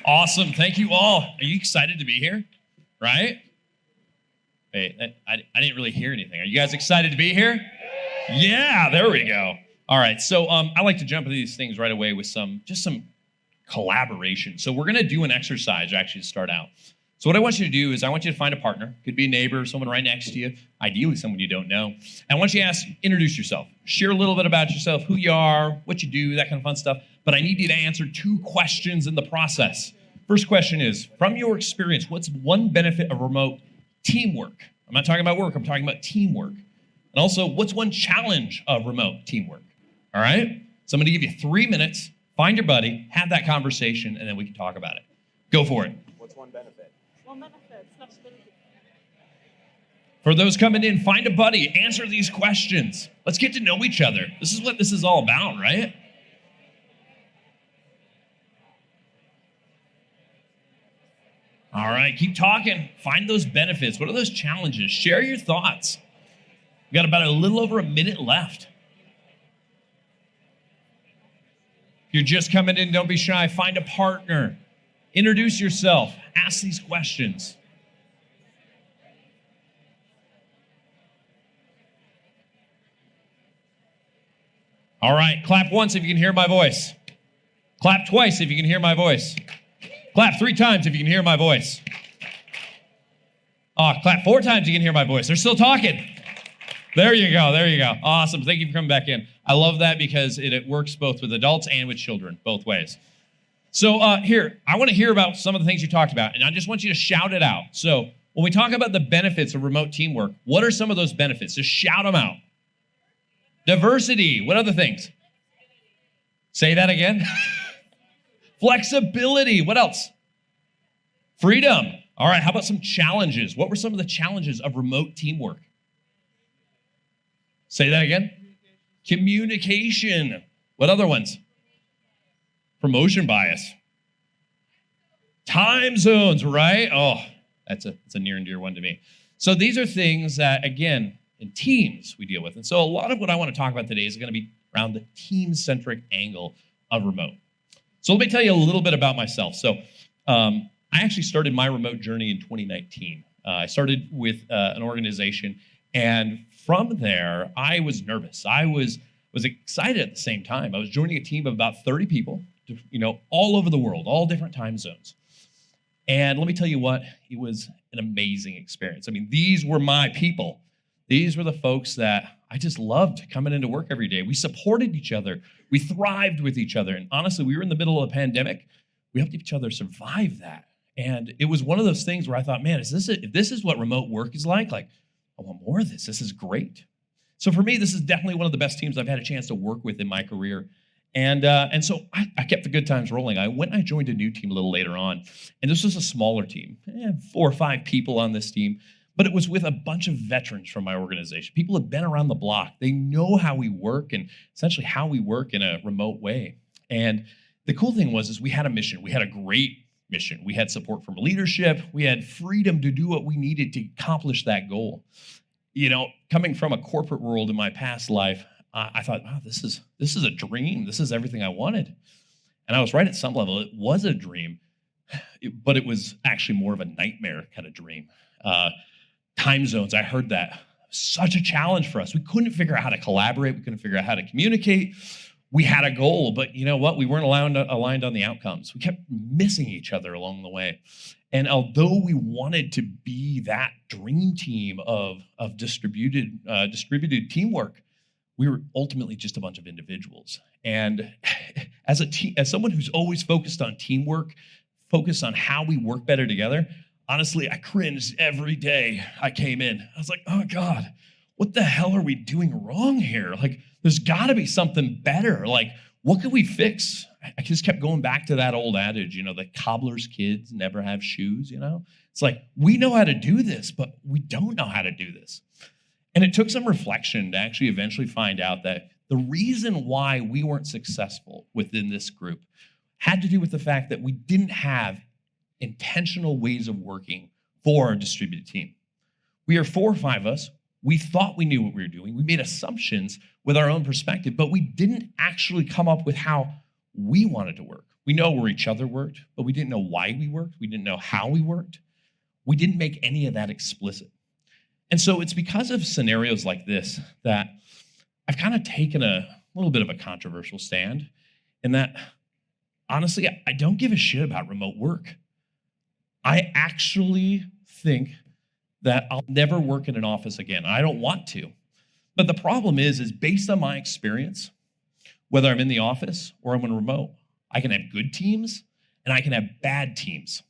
Awesome. Thank you all. Are you excited to be here? Right? Hey, I didn't really hear anything. Are you guys excited to be here? Yeah, there we go. All right. So I like to jump into these things right away with some collaboration. So we're going to do an exercise actually to start out. So what I want you to do is I want you to find a partner. Could be a neighbor, someone right next to you, ideally someone you don't know. And I want you to introduce yourself. Share a little bit about yourself, who you are, what you do, that kind of fun stuff. But I need you to answer 2 questions in the process. First question is, from your experience, what's one benefit of remote teamwork? I'm not talking about work, I'm talking about teamwork. And also, what's one challenge of remote teamwork? All right? So I'm going to give you 3 minutes, find your buddy, have that conversation, and then we can talk about it. Go for it. What's one benefit? One benefit, flexibility. For those coming in, find a buddy, answer these questions. Let's get to know each other. This is what this is all about, right? All right, keep talking. Find those benefits. What are those challenges? Share your thoughts. We got about a little over a minute left. If you're just coming in, don't be shy. Find a partner. Introduce yourself. Ask these questions. All right, clap once if you can hear my voice. Clap twice if you can hear my voice. Clap 3 times if you can hear my voice. Clap 4 times if you can hear my voice. They're still talking. There you go. There you go. Awesome. Thank you for coming back in. I love that because it works both with adults and with children, both ways. So here, I want to hear about some of the things you talked about, and I just want you to shout it out. So when we talk about the benefits of remote teamwork, what are some of those benefits? Just shout them out. Diversity. What other things? Say that again. Flexibility. What else? Freedom. All right, how about some challenges? What were some of the challenges of remote teamwork? Say that again. Communication. What other ones? Promotion bias. Time zones, right? Oh, that's a near and dear one to me. So these are things that, again, in teams we deal with. And so a lot of what I want to talk about today is going to be around the team-centric angle of remote. So let me tell you a little bit about myself. So I actually started my remote journey in 2019. I started with an organization, and from there, I was nervous. I was excited at the same time. I was joining a team of about 30 people, all over the world, all different time zones. And let me tell you what, it was an amazing experience. I mean, these were my people. These were the folks that I just loved coming into work every day. We supported each other. We thrived with each other. And honestly, we were in the middle of a pandemic. We helped each other survive that. And it was one of those things where I thought, man, if this is what remote work is like, I want more of this. This is great. So for me, this is definitely one of the best teams I've had a chance to work with in my career. And so I kept the good times rolling. I went and I joined a new team a little later on. And this was a smaller team, 4 or 5 people on this team. But it was with a bunch of veterans from my organization. People have been around the block. They know how we work and essentially how we work in a remote way. And the cool thing was we had a mission. We had a great mission. We had support from leadership. We had freedom to do what we needed to accomplish that goal. Coming from a corporate world in my past life, I thought, wow, this is a dream. This is everything I wanted. And I was right at some level. It was a dream, but it was actually more of a nightmare kind of dream. Time zones, I heard that. Such a challenge for us. We couldn't figure out how to collaborate. We couldn't figure out how to communicate. We had a goal, but you know what? We weren't aligned on the outcomes. We kept missing each other along the way. And although we wanted to be that dream team of distributed teamwork, we were ultimately just a bunch of individuals. And as someone who's always focused on teamwork, focused on how we work better together, honestly, I cringed every day I came in. I was like, oh God, what the hell are we doing wrong here? Like, there's got to be something better. Like, what can we fix? I just kept going back to that old adage, the cobbler's kids never have shoes, It's like, we know how to do this, but we don't know how to do this. And it took some reflection to actually eventually find out that the reason why we weren't successful within this group had to do with the fact that we didn't have intentional ways of working for our distributed team. We are 4 or 5 of us. We thought we knew what we were doing. We made assumptions with our own perspective, but we didn't actually come up with how we wanted to work. We know where each other worked, but we didn't know why we worked. We didn't know how we worked. We didn't make any of that explicit. And so it's because of scenarios like this that I've kind of taken a little bit of a controversial stand in that, honestly, I don't give a shit about remote work. I actually think that I'll never work in an office again. I don't want to. But the problem is based on my experience, whether I'm in the office or I'm on remote, I can have good teams and I can have bad teams.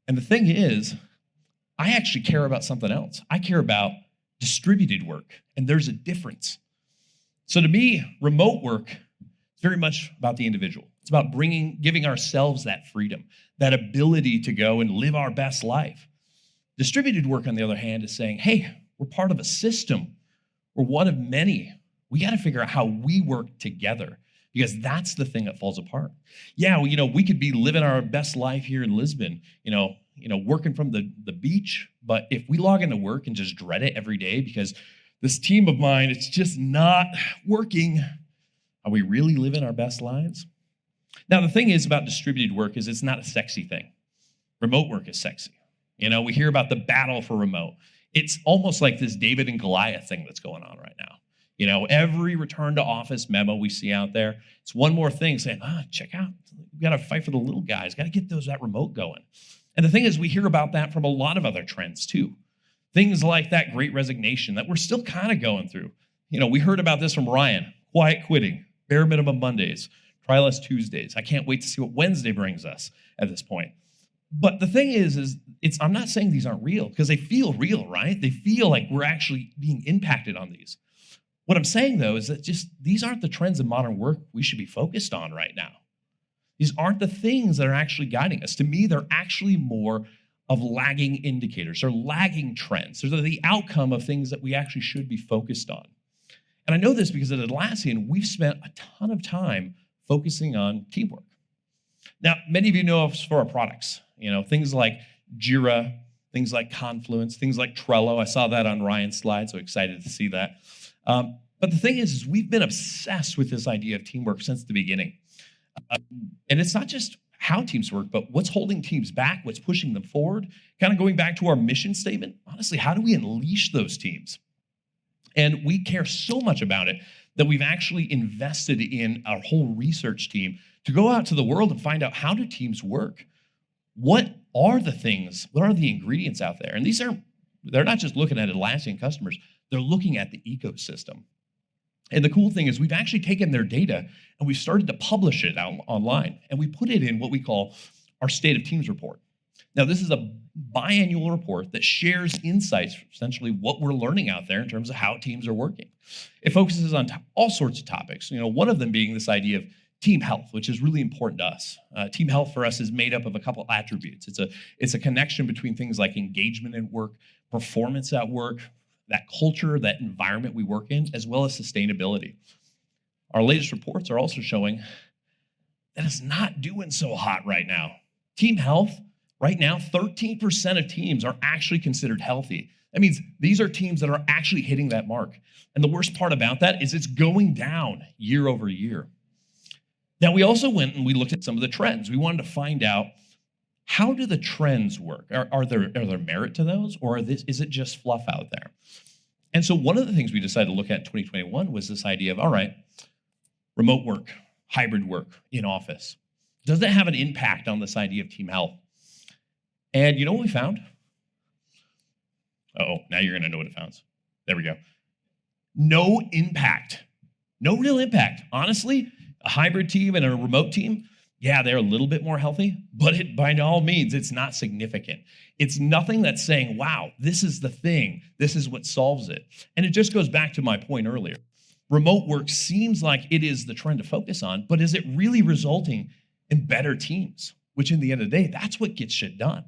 And the thing is, I actually care about something else. I care about distributed work, and there's a difference. So to me, remote work is very much about the individual. It's about giving ourselves that freedom, that ability to go and live our best life. Distributed work, on the other hand, is saying, hey, we're part of a system. We're one of many. We got to figure out how we work together, because that's the thing that falls apart. Yeah, well, we could be living our best life here in Lisbon, working from the beach, but if we log into work and just dread it every day because this team of mine, it's just not working, are we really living our best lives? Now, the thing is about distributed work is it's not a sexy thing. Remote work is sexy. We hear about the battle for remote. It's almost like this David and Goliath thing that's going on right now. Every return to office memo we see out there, it's one more thing saying, check out, we got to fight for the little guys, got to get that remote going. And the thing is, we hear about that from a lot of other trends too. Things like that great resignation that we're still kind of going through. We heard about this from Ryan, quiet quitting, bare minimum Mondays, try less Tuesdays. I can't wait to see what Wednesday brings us at this point. But the thing is I'm not saying these aren't real, because they feel real, right? They feel like we're actually being impacted on these. What I'm saying, though, is that these aren't the trends in modern work we should be focused on right now. These aren't the things that are actually guiding us. To me, they're actually more of lagging indicators or lagging trends. They're the outcome of things that we actually should be focused on. And I know this because at Atlassian, we've spent a ton of time focusing on teamwork. Now, many of you know us for our products, things like Jira, things like Confluence, things like Trello. I saw that on Ryan's slide, so excited to see that. But the thing is we've been obsessed with this idea of teamwork since the beginning. And it's not just how teams work, but what's holding teams back, what's pushing them forward. Kind of going back to our mission statement, honestly, how do we unleash those teams? And we care so much about it that we've actually invested in our whole research team to go out to the world and find out, how do teams work? What are the things, what are the ingredients out there? And they're not just looking at Atlassian customers, they're looking at the ecosystem. And the cool thing is we've actually taken their data and we've started to publish it out online. And we put it in what we call our State of Teams report. Now, this is a biannual report that shares insights, essentially what we're learning out there in terms of how teams are working. It focuses on all sorts of topics, one of them being this idea of team health, which is really important to us. Team health for us is made up of a couple attributes. It's a connection between things like engagement at work, performance at work, that culture, that environment we work in, as well as sustainability. Our latest reports are also showing that it's not doing so hot right now. Team health, right now, 13% of teams are actually considered healthy. That means these are teams that are actually hitting that mark. And the worst part about that is it's going down year over year. Now, we also went and we looked at some of the trends. We wanted to find out, how do the trends work? Are there merit to those, or is it just fluff out there? And so one of the things we decided to look at in 2021 was this idea of, all right, remote work, hybrid work in office. Does it have an impact on this idea of team health? And you know what we found? Now you're going to know what it found. There we go. No impact. No real impact. Honestly, a hybrid team and a remote team, yeah, they're a little bit more healthy, but by all means, it's not significant. It's nothing that's saying, wow, this is the thing. This is what solves it. And it just goes back to my point earlier. Remote work seems like it is the trend to focus on, but is it really resulting in better teams? Which in the end of the day, that's what gets shit done.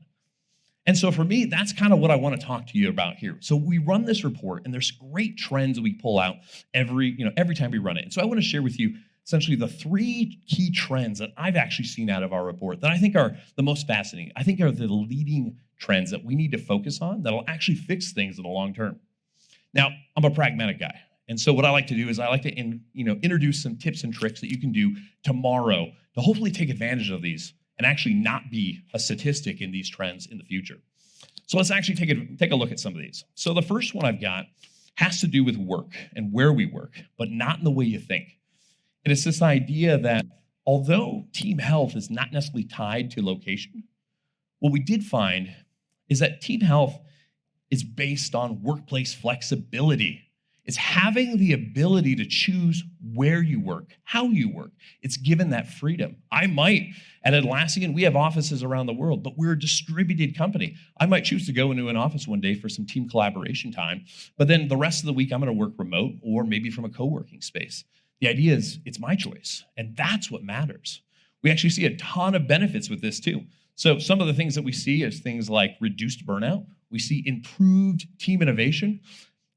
And so for me, that's kind of what I want to talk to you about here. So we run this report, and there's great trends that we pull out every time we run it. And so I want to share with you essentially the 3 key trends that I've actually seen out of our report that I think are the most fascinating. I think are the leading trends that we need to focus on that'll actually fix things in the long term. Now, I'm a pragmatic guy. And so what I like to do is I like to introduce some tips and tricks that you can do tomorrow to hopefully take advantage of these and actually not be a statistic in these trends in the future. So let's actually take a look at some of these. So the first one I've got has to do with work and where we work, but not in the way you think. And it's this idea that although team health is not necessarily tied to location, what we did find is that team health is based on workplace flexibility. It's having the ability to choose where you work, how you work. It's given that freedom. At Atlassian, we have offices around the world, but we're a distributed company. I might choose to go into an office one day for some team collaboration time, but then the rest of the week I'm going to work remote or maybe from a co-working space. The idea is it's my choice, and that's what matters. We actually see a ton of benefits with this too. So some of the things that we see is things like reduced burnout. We see improved team innovation.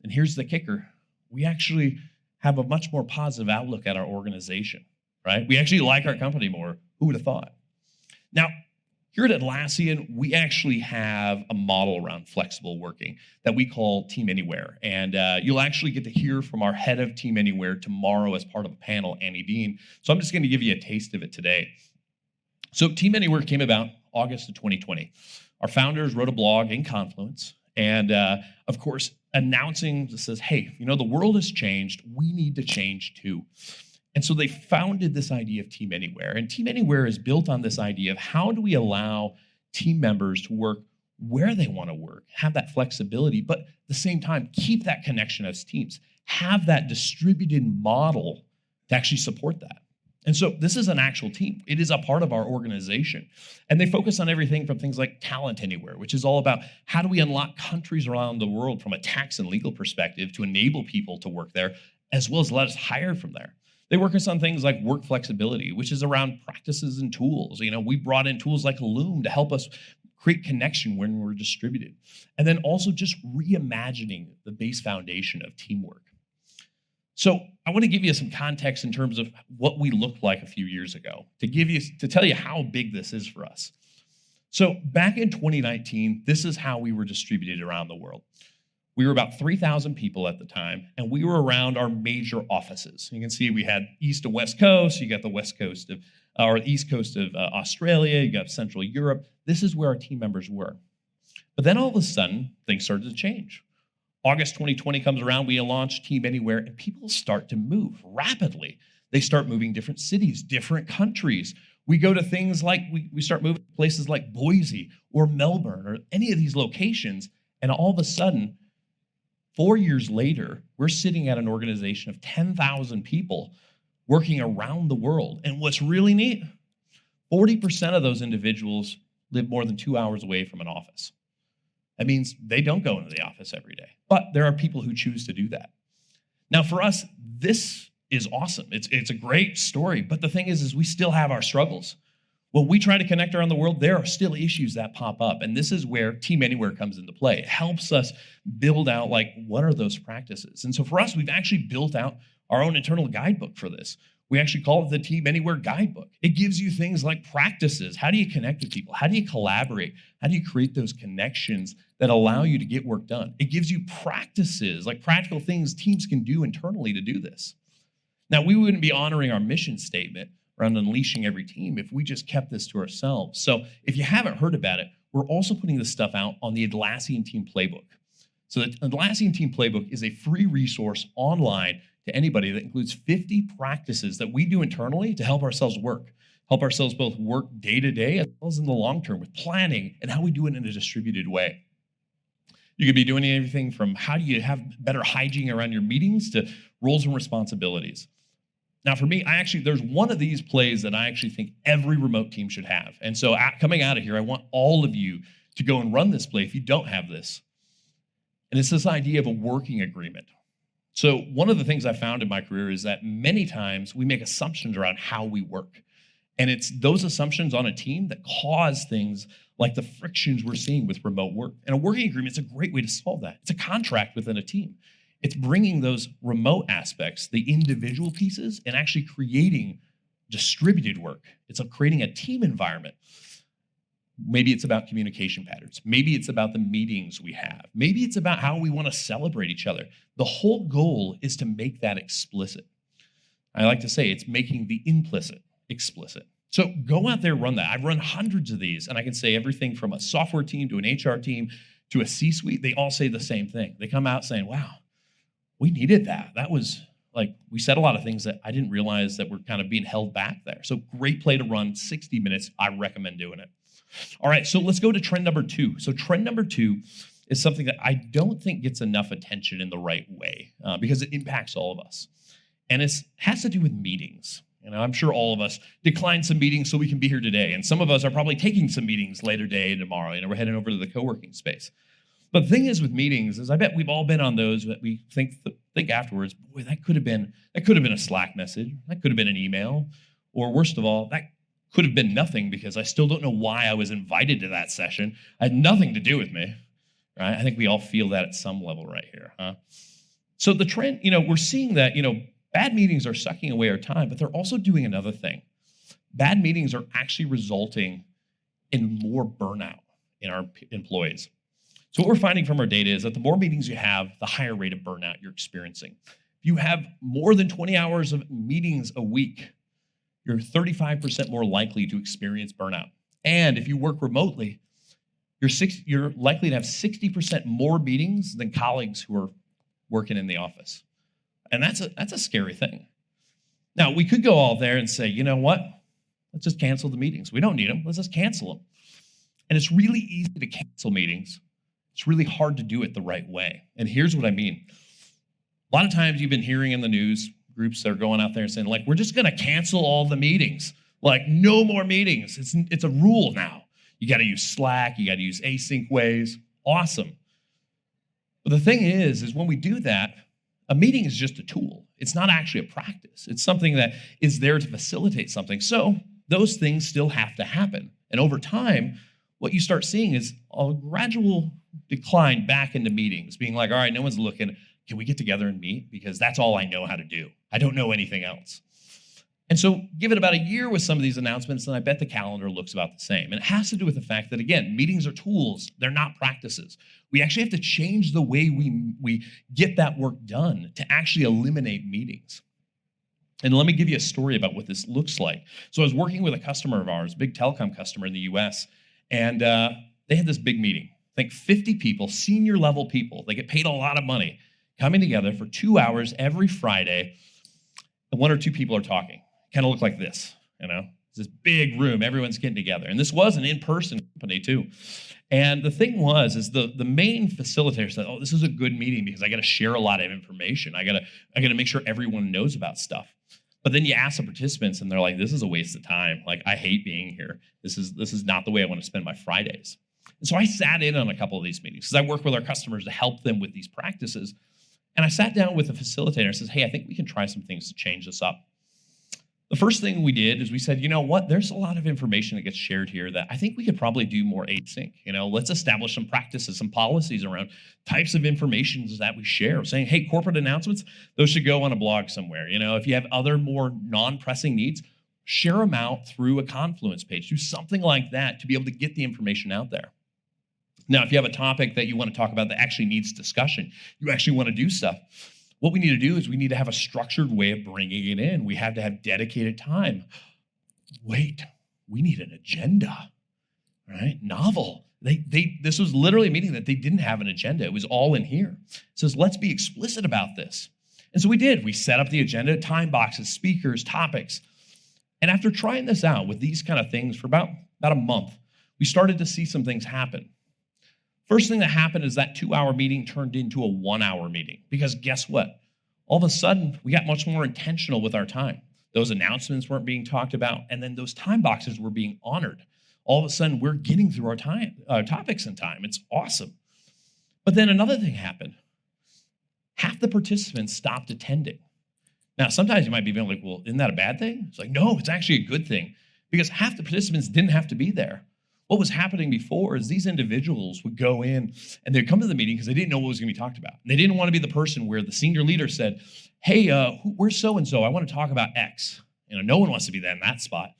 And here's the kicker. We actually have a much more positive outlook at our organization, right? We actually like our company more. Who would have thought? Now, here at Atlassian, we actually have a model around flexible working that we call Team Anywhere. And you'll actually get to hear from our head of Team Anywhere tomorrow as part of a panel, Annie Dean. So I'm just going to give you a taste of it today. So Team Anywhere came about August of 2020. Our founders wrote a blog in Confluence. And of course, announcing that says, hey, the world has changed. We need to change too. And so they founded this idea of Team Anywhere. And Team Anywhere is built on this idea of how do we allow team members to work where they want to work, have that flexibility, but at the same time, keep that connection as teams, have that distributed model to actually support that. And so this is an actual team. It is a part of our organization. And they focus on everything from things like Talent Anywhere, which is all about how do we unlock countries around the world from a tax and legal perspective to enable people to work there, as well as let us hire from there. They work us on things like work flexibility, which is around practices and tools. We brought in tools like Loom to help us create connection when we're distributed. And then also just reimagining the base foundation of teamwork. So I want to give you some context in terms of what we looked like a few years ago to tell you how big this is for us. So back in 2019, this is how we were distributed around the world. We were about 3,000 people at the time, and we were around our major offices. You can see we had East and West Coast. You got the West Coast of, or East Coast of Australia. You got Central Europe. This is where our team members were. But then all of a sudden, things started to change. August 2020 comes around, we launch Team Anywhere, and people start to move rapidly. They start moving different cities, different countries. We go to things like, we start moving to places like Boise or Melbourne or any of these locations, and all of a sudden, 4 years later, we're sitting at an organization of 10,000 people working around the world. And what's really neat, 40% of those individuals live more than 2 hours away from an office. That means they don't go into the office every day, but there are people who choose to do that. Now, for us, this is awesome. It's a great story, but the thing is we still have our struggles. When we try to connect around the world, there are still issues that pop up, and this is where Team Anywhere comes into play. It helps us build out, what are those practices? And so for us, we've actually built out our own internal guidebook for this. We actually call it the Team Anywhere Guidebook. It gives you things like practices. How do you connect with people? How do you collaborate? How do you create those connections that allow you to get work done? It gives you practices, like practical things teams can do internally to do this. Now, we wouldn't be honoring our mission statement around unleashing every team if we just kept this to ourselves. So if you haven't heard about it, we're also putting this stuff out on the Atlassian Team Playbook. So the Atlassian Team Playbook is a free resource online to anybody that includes 50 practices that we do internally to help ourselves both work day to day as well as in the long term with planning and how we do it in a distributed way. You could be doing anything from how do you have better hygiene around your meetings to roles and responsibilities. Now, for me, there's one of these plays that I actually think every remote team should have. And so coming out of here, I want all of you to go and run this play if you don't have this. And it's this idea of a working agreement. So one of the things I found in my career is that many times we make assumptions around how we work. And it's those assumptions on a team that cause things like the frictions we're seeing with remote work. And a working agreement is a great way to solve that. It's a contract within a team. It's bringing those remote aspects, the individual pieces, and actually creating distributed work. It's creating a team environment. Maybe it's about communication patterns. Maybe it's about the meetings we have. Maybe it's about how we want to celebrate each other. The whole goal is to make that explicit. I like to say it's making the implicit explicit. So go out there, run that. I've run hundreds of these, and I can say everything from a software team to an HR team to a C-suite, they all say the same thing. They come out saying, wow, we needed that. That was like, we said a lot of things that I didn't realize that were kind of being held back there. So great play to run, 60 minutes. I recommend doing it. All right, so let's go to trend number 2. So trend number 2 is something that I don't think gets enough attention in the right way because it impacts all of us. And it has to do with meetings. I'm sure all of us declined some meetings so we can be here today. And some of us are probably taking some meetings later today and tomorrow. We're heading over to the co-working space. But the thing is with meetings is I bet we've all been on those that we think afterwards, boy, that could have been a Slack message. That could have been an email. Or worst of all, that could have been nothing because I still don't know why I was invited to that session. It had nothing to do with me. Right? I think we all feel that at some level right here. Huh? So the trend, we're seeing that, bad meetings are sucking away our time, but they're also doing another thing. Bad meetings are actually resulting in more burnout in our employees. So what we're finding from our data is that the more meetings you have, the higher rate of burnout you're experiencing. If you have more than 20 hours of meetings a week, you're 35% more likely to experience burnout. And if you work remotely, you're likely to have 60% more meetings than colleagues who are working in the office. And that's a scary thing. Now, we could go all there and say, you know what? Let's just cancel the meetings. We don't need them. Let's just cancel them. And it's really easy to cancel meetings. It's really hard to do it the right way. And here's what I mean. A lot of times you've been hearing in the news groups that are going out there and saying, like, we're just going to cancel all the meetings. Like, no more meetings. It's a rule now. You got to use Slack. You got to use async ways. Awesome. But the thing is when we do that, a meeting is just a tool. It's not actually a practice. It's something that is there to facilitate something. So those things still have to happen. And over time, what you start seeing is a gradual decline back into meetings, being like, all right, no one's looking. Can we get together and meet? Because that's all I know how to do. I don't know anything else. And so give it about a year with some of these announcements, and I bet the calendar looks about the same. And it has to do with the fact that, again, meetings are tools. They're not practices. We actually have to change the way we get that work done to actually eliminate meetings. And let me give you a story about what this looks like. So I was working with a customer of ours, a big telecom customer in the US, and they had this big meeting. I think 50 people, senior level people, they get paid a lot of money, coming together for 2 hours every Friday, and 1 or 2 people are talking. Kind of look like this, It's this big room, everyone's getting together. And this was an in-person company too. And the thing was, the main facilitator said, oh, this is a good meeting because I got to share a lot of information. I got to make sure everyone knows about stuff. But then you ask the participants and they're like, this is a waste of time. Like, I hate being here. This is not the way I want to spend my Fridays. And so I sat in on a couple of these meetings because I work with our customers to help them with these practices. And I sat down with the facilitator and says, hey, I think we can try some things to change this up. The first thing we did is we said, you know what, there's a lot of information that gets shared here that I think we could probably do more async. Let's establish some practices, some policies around types of information that we share. Saying, hey, corporate announcements, those should go on a blog somewhere. If you have other more non-pressing needs, share them out through a Confluence page. Do something like that to be able to get the information out there. Now, if you have a topic that you want to talk about that actually needs discussion, you actually want to do stuff, what we need to do is we need to have a structured way of bringing it in. We have to have dedicated time. Wait, we need an agenda, right? Novel. This was literally a meeting that they didn't have an agenda. It was all in here. It says, let's be explicit about this. And so we did. We set up the agenda, time boxes, speakers, topics. And after trying this out with these kind of things for about a month, we started to see some things happen. First thing that happened is that 2-hour meeting turned into a 1-hour meeting because guess what? All of a sudden, we got much more intentional with our time. Those announcements weren't being talked about, and then those time boxes were being honored. All of a sudden, we're getting through our topics in time. It's awesome. But then another thing happened. Half the participants stopped attending. Now, sometimes you might be like, well, isn't that a bad thing? It's like, no, it's actually a good thing because half the participants didn't have to be there. What was happening before is these individuals would go in and they'd come to the meeting because they didn't know what was going to be talked about. And they didn't want to be the person where the senior leader said, hey, where's so-and-so? I want to talk about X. No one wants to be there in that spot.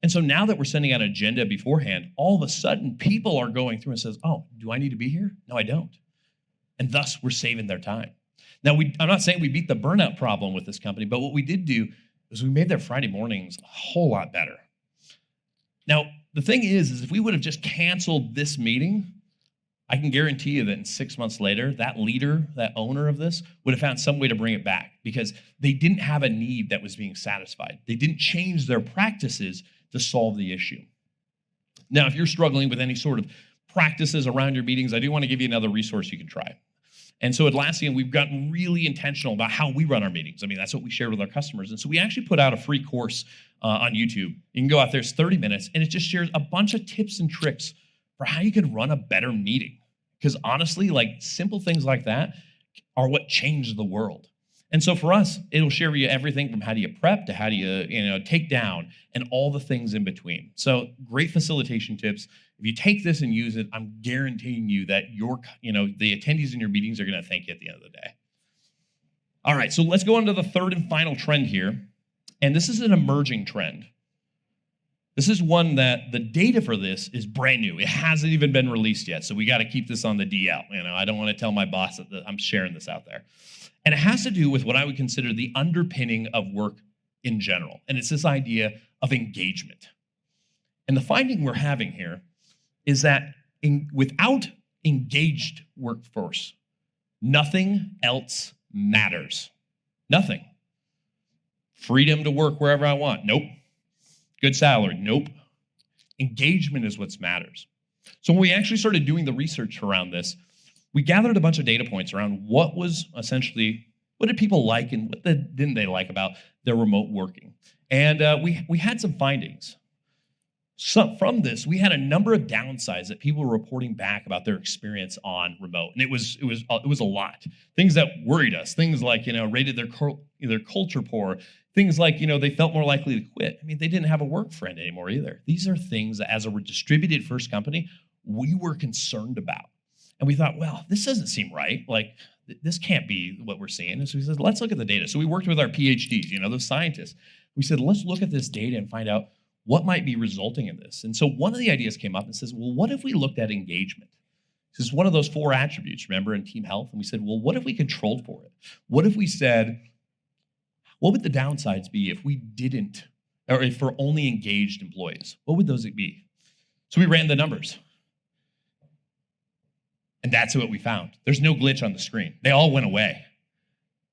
And so now that we're sending out an agenda beforehand, all of a sudden people are going through and says, oh, do I need to be here? No, I don't. And thus we're saving their time. Now, I'm not saying we beat the burnout problem with this company, but what we did do is we made their Friday mornings a whole lot better. Now, the thing is if we would have just canceled this meeting, I can guarantee you that in 6 months later, that leader, that owner of this, would have found some way to bring it back because they didn't have a need that was being satisfied. They didn't change their practices to solve the issue. Now, if you're struggling with any sort of practices around your meetings, I do want to give you another resource you can try. And so at Atlassian, we've gotten really intentional about how we run our meetings. I mean, that's what we share with our customers. And so we actually put out a free course on YouTube. You can go out there, it's 30 minutes, and it just shares a bunch of tips and tricks for how you can run a better meeting. Because honestly, like simple things like that are what changed the world. And so for us, it'll share with you everything from how do you prep to how do you take down and all the things in between. So great facilitation tips. If you take this and use it, I'm guaranteeing you that the attendees in your meetings are going to thank you at the end of the day. All right, so let's go on to the third and final trend here. And this is an emerging trend. This is one that the data for this is brand new. It hasn't even been released yet, so we got to keep this on the DL. I don't want to tell my boss that I'm sharing this out there. And it has to do with what I would consider the underpinning of work in general. And it's this idea of engagement. And the finding we're having here is that without engaged workforce, nothing else matters. Nothing. Freedom to work wherever I want. Nope. Good salary. Nope. Engagement is what matters. So when we actually started doing the research around this, we gathered a bunch of data points around what did people like and what didn't they like about their remote working. And we had some findings. So from this, we had a number of downsides that people were reporting back about their experience on remote. And it was a lot. Things that worried us, things like, rated their culture poor, things like, they felt more likely to quit. I mean, they didn't have a work friend anymore either. These are things that as a distributed first company, we were concerned about. And we thought, well, this doesn't seem right. Like, this can't be what we're seeing. And so we said, let's look at the data. So we worked with our PhDs, those scientists. We said, let's look at this data and find out what might be resulting in this. And so one of the ideas came up and says, well, what if we looked at engagement? This is one of those 4 attributes, remember, in team health. And we said, well, what if we controlled for it? What if we said, what would the downsides be if we didn't, or if we're only engaged employees? What would those be? So we ran the numbers. And that's what we found. There's no glitch on the screen. They all went away.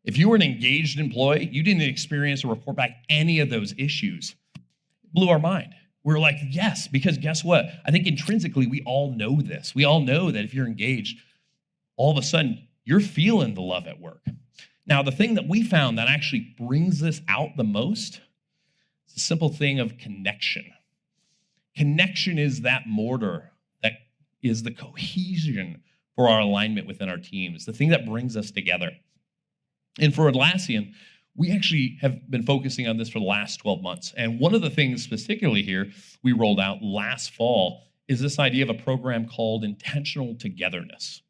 If you were an engaged employee, you didn't experience or report back any of those issues. It blew our mind. We were like, yes, because guess what? I think intrinsically, we all know this. We all know that if you're engaged, all of a sudden, you're feeling the love at work. Now, the thing that we found that actually brings this out the most is the simple thing of connection. Connection is that mortar that is the cohesion for our alignment within our teams, the thing that brings us together. And for Atlassian, we actually have been focusing on this for the last 12 months. And one of the things particularly here we rolled out last fall is this idea of a program called intentional togetherness.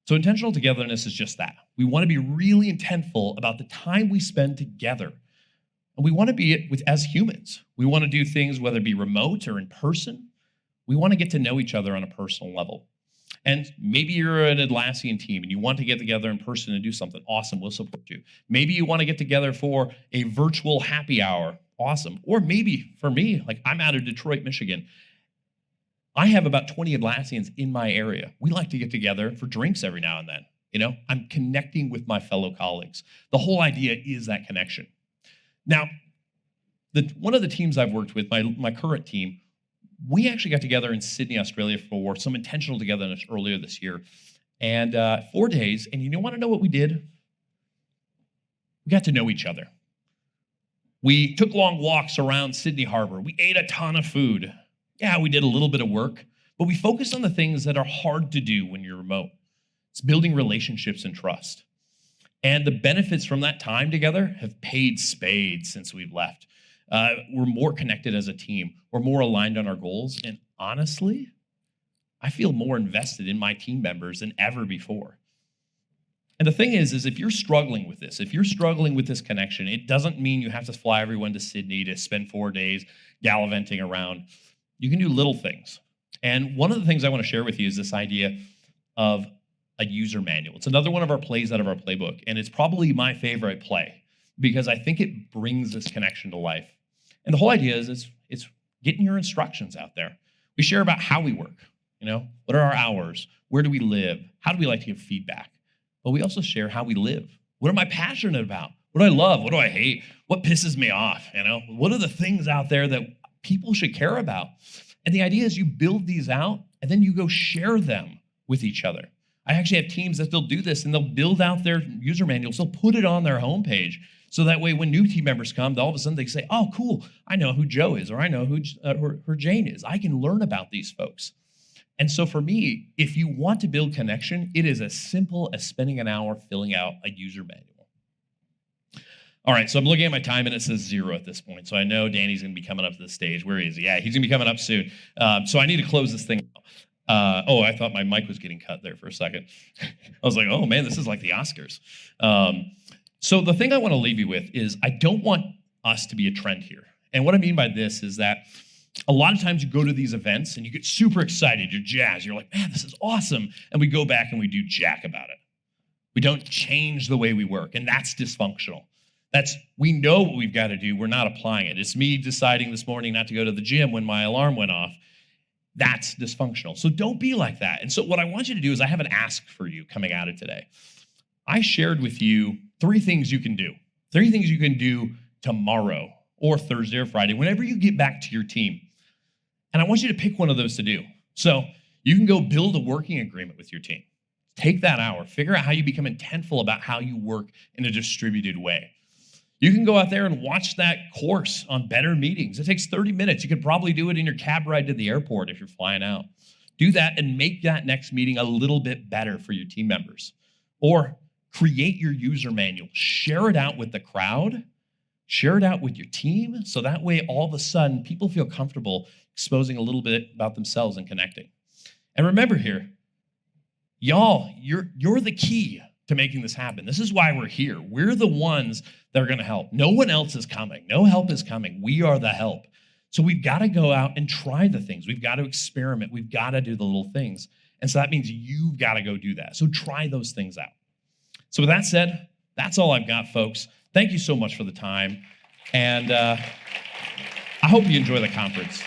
So intentional togetherness is just that. We want to be really intentful about the time we spend together. And we want to be it as humans. We want to do things, whether it be remote or in person. We want to get to know each other on a personal level. And maybe you're an Atlassian team and you want to get together in person and do something. Awesome, we'll support you. Maybe you want to get together for a virtual happy hour. Awesome. Or maybe for me, like I'm out of Detroit, Michigan. I have about 20 Atlassians in my area. We like to get together for drinks every now and then. I'm connecting with my fellow colleagues. The whole idea is that connection. Now, one of the teams I've worked with, my current team, we actually got together in Sydney, Australia for some intentional togetherness earlier this year. And 4 days, and you want to know what we did? We got to know each other. We took long walks around Sydney Harbor. We ate a ton of food. Yeah, we did a little bit of work, but we focused on the things that are hard to do when you're remote. It's building relationships and trust. And the benefits from that time together have paid spades since we've left. We're more connected as a team. We're more aligned on our goals. And honestly, I feel more invested in my team members than ever before. And the thing is if you're struggling with this, if you're struggling with this connection, it doesn't mean you have to fly everyone to Sydney to spend 4 days gallivanting around. You can do little things. And one of the things I want to share with you is this idea of a user manual. It's another one of our plays out of our playbook, and it's probably my favorite play because I think it brings this connection to life. And the whole idea is it's getting your instructions out there. We share about how we work, what are our hours? Where do we live? How do we like to give feedback? But we also share how we live. What am I passionate about? What do I love? What do I hate? What pisses me off? What are the things out there that people should care about? And the idea is you build these out and then you go share them with each other. I actually have teams that they'll do this and they'll build out their user manuals. They'll put it on their homepage. So that way when new team members come, all of a sudden they say, oh, cool, I know who Joe is, or I know who Jane is. I can learn about these folks. And so for me, if you want to build connection, it is as simple as spending an hour filling out a user manual. All right, so I'm looking at my time and it says 0 at this point. So I know Danny's gonna be coming up to the stage. Where is he? Yeah, he's gonna be coming up soon. So I need to close this thing out. I thought my mic was getting cut there for a second. I was like, oh man, this is like the Oscars. So the thing I want to leave you with is I don't want us to be a trend here. And what I mean by this is that a lot of times you go to these events and you get super excited, you're jazzed, you're like, man, this is awesome. And we go back and we do jack about it. We don't change the way we work, and that's dysfunctional. We know what we've got to do, we're not applying it. It's me deciding this morning not to go to the gym when my alarm went off. That's dysfunctional. So don't be like that. And so what I want you to do is I have an ask for you coming out of today. I shared with you 3 things you can do. 3 things you can do tomorrow or Thursday or Friday, whenever you get back to your team. And I want you to pick one of those to do. So you can go build a working agreement with your team. Take that hour, figure out how you become intentful about how you work in a distributed way. You can go out there and watch that course on better meetings. It takes 30 minutes. You could probably do it in your cab ride to the airport if you're flying out. Do that and make that next meeting a little bit better for your team members. Or create your user manual. Share it out with the crowd. Share it out with your team. So that way, all of a sudden, people feel comfortable exposing a little bit about themselves and connecting. And remember here, y'all, you're the key to making this happen. This is why we're here. We're the ones that are going to help. No one else is coming. No help is coming. We are the help. So we've got to go out and try the things. We've got to experiment. We've got to do the little things. And so that means you've got to go do that. So try those things out. So with that said, that's all I've got, folks. Thank you so much for the time. And I hope you enjoy the conference.